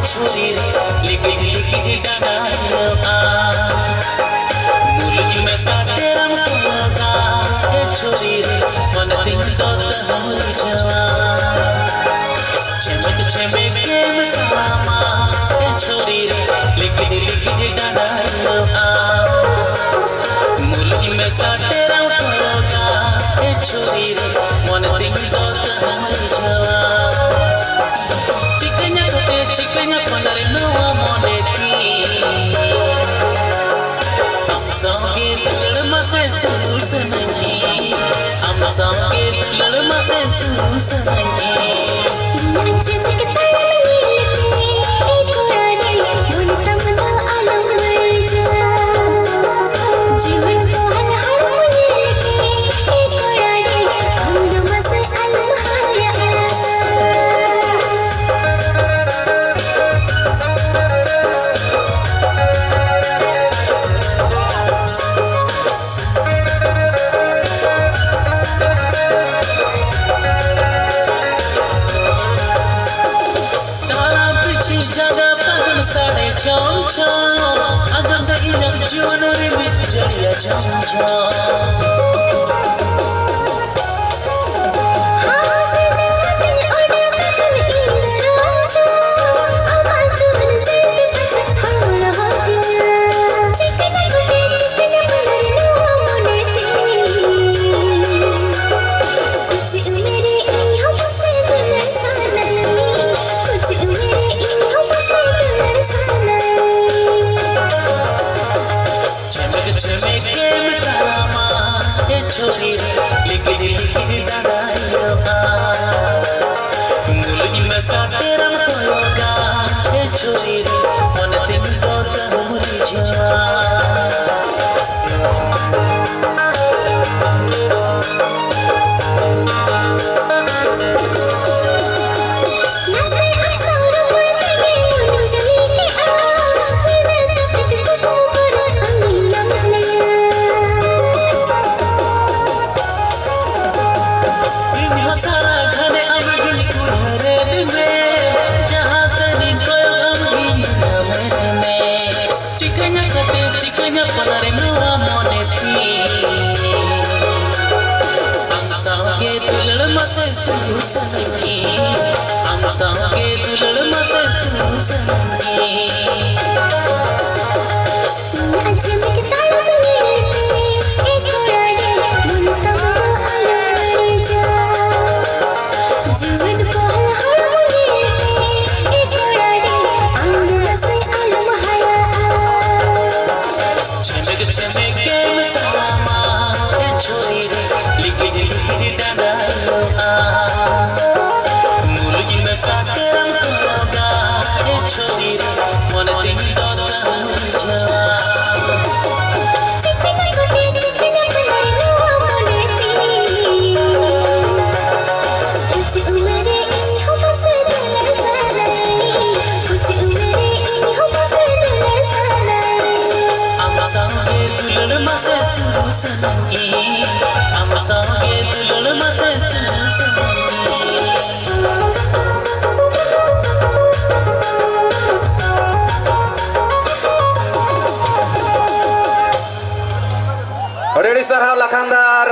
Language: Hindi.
छोरी रे लिखित लिखित डानालो आ मुलगी में साथे रम कोगा ए छोरी रे मन दिन तो हमरी जवा चमक चमक के मकामा ए छोरी रे लिखित लिखित डानालो आ मुलगी में साथे रम कोगा ए छोरी रे मन दिन तो हमरी जवा चिकnya pandare noa moneti am sange tulad mase susanani am sange tulad mase susanani साढ़े चाँद चाँद अगर तक जीवन में जड़िया चाँद छोरी लिखित लिखित डानालो आ मुलगी में साथे रम कोगा ए छोरी रे मन दिन तो हमरी जवा चिकnya pandare noa moneti am sange tulad mase susanani am sange tulad mase susanani लिखित लिखित डानालो आ मुलगी में साथे रम कोगा ए छोरी रे मन दिन तो हमरी जवा mase susanani am sange tulad mase susanani Odi sarhau lakandar